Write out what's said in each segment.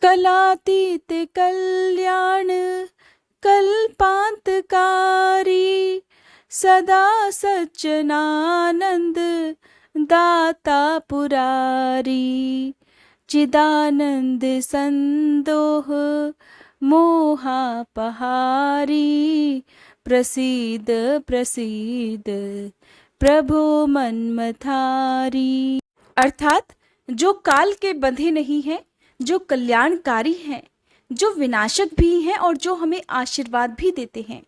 कलातीत कल्याण कल्पांतकारी, सदा सच्चनानंद दाता पुरारी। चिदानंद संदोह मोहापहारी, प्रसीद प्रसीद प्रभो मन्मथारी। अर्थात जो काल के बंधे नहीं हैं, जो कल्याणकारी हैं, जो विनाशक भी हैं और जो हमें आशीर्वाद भी देते हैं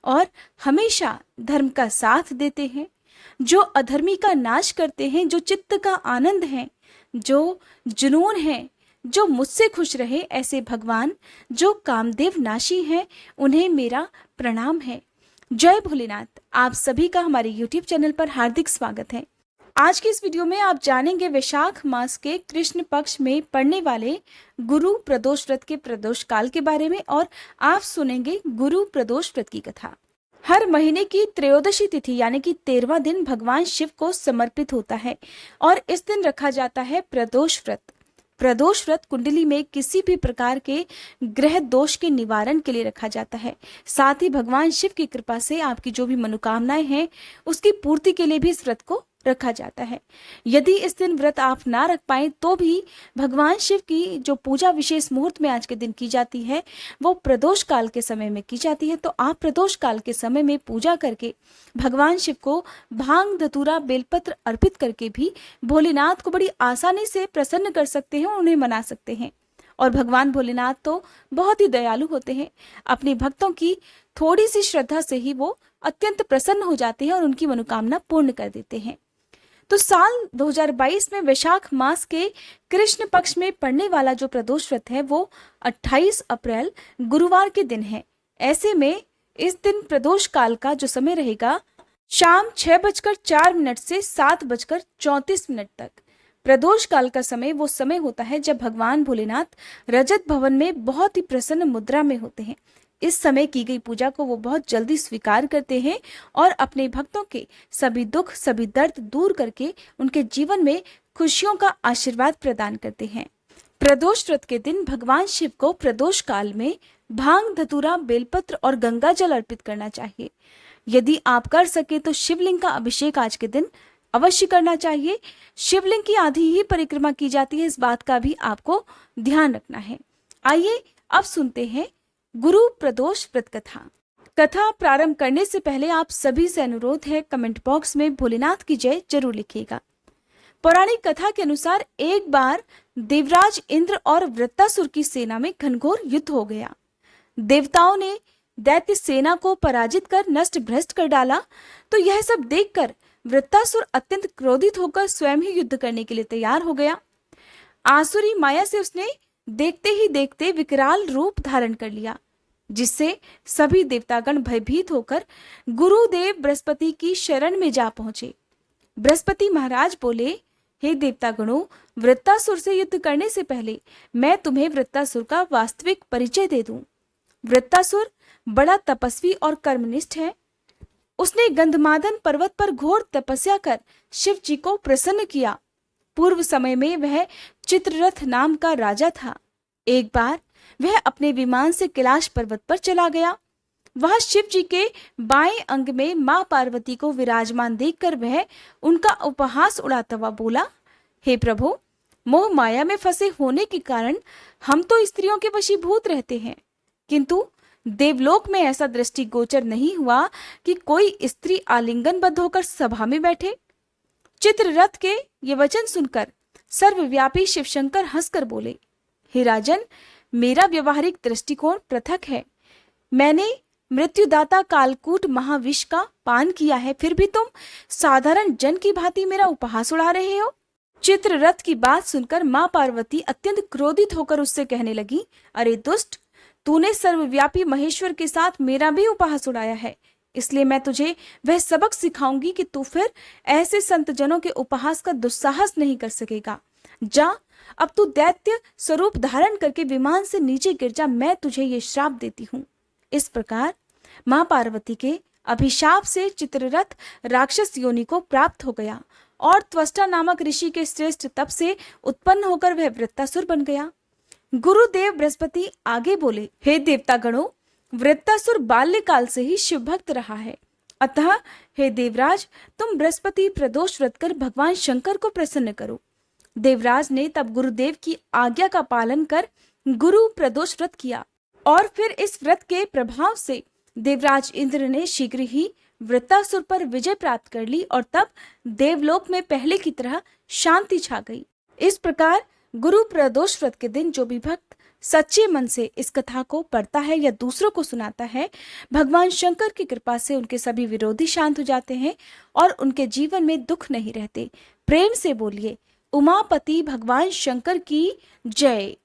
और हमेशा धर्म का साथ देते हैं, जो अधर्मी का नाश करते हैं, जो चित्त का आनंद हैं, जो जुनून हैं, जो मुझसे खुश रहे, ऐसे भगवान जो कामदेव नाशी हैं, उन्हें मेरा प्रणाम है। जय भोलेनाथ। आप सभी का हमारे YouTube चैनल पर हार्दिक स्वागत है। आज की इस वीडियो में आप जानेंगे वैशाख मास के कृष्ण पक्ष में पड़ने वाले गुरु प्रदोष व्रत के प्रदोष काल के बारे में और आप सुनेंगे गुरु प्रदोष व्रत की कथा। हर महीने की त्रयोदशी तिथि यानी कि 13वां दिन भगवान शिव को समर्पित होता है और इस दिन रखा जाता है प्रदोष व्रत। प्रदोष व्रत कुंडली में किसी भी प्रकार के ग्रह दोष के निवारण के लिए रखा जाता है। साथ ही भगवान शिव की कृपा से आपकी जो भी मनोकामनाएं हैं उसकी पूर्ति के लिए भी इस व्रत को रखा जाता है। यदि इस दिन व्रत आप ना रख पाए तो भी भगवान शिव की जो पूजा विशेष मुहूर्त में आज के दिन की जाती है वो प्रदोष काल के समय में की जाती है। तो आप प्रदोष काल के समय में पूजा करके भगवान शिव को भांग धतूरा बेलपत्र अर्पित करके भी भोलेनाथ को बड़ी आसानी से प्रसन्न कर सकते हैं, उन्हें मना सकते हैं। और भगवान भोलेनाथ तो बहुत ही दयालु होते हैं। अपने भक्तों की थोड़ी सी श्रद्धा से ही वो अत्यंत प्रसन्न हो जाते हैं और उनकी मनोकामना पूर्ण कर देते हैं। तो साल 2022 में वैशाख मास के कृष्ण पक्ष में पड़ने वाला जो प्रदोष व्रत है वो 28 अप्रैल गुरुवार के दिन है। ऐसे में इस दिन प्रदोष काल का जो समय रहेगा शाम 6:04 से 7:34 तक। प्रदोष काल का समय वो समय होता है जब भगवान भोलेनाथ रजत भवन में बहुत ही प्रसन्न मुद्रा में होते हैं। इस समय की गई पूजा को वो बहुत जल्दी स्वीकार करते हैं और अपने भक्तों के सभी दुख सभी दर्द दूर करके उनके जीवन में खुशियों का आशीर्वाद प्रदान करते हैं। प्रदोष व्रत के दिन भगवान शिव को प्रदोष काल में भांग धतूरा बेलपत्र और गंगा जल अर्पित करना चाहिए। यदि आप कर सके तो शिवलिंग का अभिषेक आज के दिन अवश्य करना चाहिए। शिवलिंग की आधी ही परिक्रमा की जाती है, इस बात का भी आपको ध्यान रखना है। आइए अब सुनते हैं गुरु प्रदोष व्रत कथा प्रारंभ करने से पहले आप सभी से अनुरोध है, कमेंट बॉक्स में भोलेनाथ की जय जरूर लिखिएगा। पौराणिक कथा के अनुसार एक बार देवराज इंद्र और वृत्तासुर की सेना में घनघोर युद्ध हो गया। देवताओं ने दैत्य सेना को पराजित कर नष्ट भ्रष्ट कर डाला। तो यह सब देखकर वृत्तासुर अत्यंत क्रोधित होकर स्वयं ही युद्ध करने के लिए तैयार हो गया। आसुरी माया से उसने देखते ही देखते विकराल रूप धारण कर लिया, जिससे सभी देवतागण भयभीत होकर गुरुदेव बृहस्पति की शरण में जा पहुंचे। बृहस्पति महाराज बोले, हे देवतागणों, वृत्तासुर से युद्ध करने से पहले मैं तुम्हें वृत्तासुर का वास्तविक परिचय दे दूं। वृत्तासुर बड़ा तपस्वी और कर्मनिष्ठ है। उसने गंधमादन पर्वत पर घोर तपस्या कर शिव जी को प्रसन्न किया। पूर्व समय में वह चित्ररथ नाम का राजा था। एक बार वह अपने विमान से कैलाश पर्वत पर चला गया। वहां शिव जी के बाएं अंग में मां पार्वती को विराजमान देखकर वह उनका उपहास उड़ाता हुआ बोला, हे प्रभु, मोह माया में फंसे होने के कारण हम तो स्त्रियों के वशीभूत रहते हैं, किंतु देवलोक में ऐसा दृष्टिगोचर नहीं हुआ कि कोई स्त्री आलिंगनबद्ध होकर सभा में बैठे। चित्ररथ के ये वचन सुनकर सर्वव्यापी शिवशंकर हंसकर बोले, हे राजन, मेरा व्यवहारिक दृष्टिकोण पृथक है। मैंने मृत्युदाता कालकूट महाविष का पान किया है, फिर भी तुम साधारण जन की भांति मेरा उपहास उड़ा रहे हो। चित्ररथ की बात सुनकर मां पार्वती अत्यंत क्रोधित होकर उससे कहने लगी, अरे दुष्ट, तूने सर्वव्यापी महेश्वर के साथ मेरा भी उपहास उड़ाया है, इसलिए मैं तुझे वह सबक सिखाऊंगी कि तू फिर ऐसे संत जनों के उपहास का दुस्साहस नहीं कर सकेगा। जा, अब तू दैत्य स्वरूप धारण करके विमान से नीचे गिर जा, मैं तुझे ये श्राप देती हूँ। इस प्रकार मां पार्वती के अभिशाप से चित्ररथ राक्षस योनि को प्राप्त हो गया और त्वष्टा नामक ऋषि के श्रेष्ठ तप से उत्पन्न होकर वह वृत्तासुर बन गया। गुरुदेव बृहस्पति आगे बोले, हे देवतागणों, वृत्तासुर बाल्यकाल से ही शिव भक्त रहा है। अतः हे देवराज, तुम बृहस्पति प्रदोष व्रत कर भगवान शंकर को प्रसन्न करो। देवराज ने तब गुरुदेव की आज्ञा का पालन कर गुरु प्रदोष व्रत किया और फिर इस व्रत के प्रभाव से देवराज इंद्र ने शीघ्र ही वृत्तासुर पर विजय प्राप्त कर ली और तब देवलोक में पहले की तरह शांति छा गई। इस प्रकार गुरु प्रदोष व्रत के दिन जो भी भक्त सच्चे मन से इस कथा को पढ़ता है या दूसरों को सुनाता है, भगवान शंकर की कृपा से उनके सभी विरोधी शांत हो जाते हैं और उनके जीवन में दुख नहीं रहते। प्रेम से बोलिए, उमापति भगवान शंकर की जय।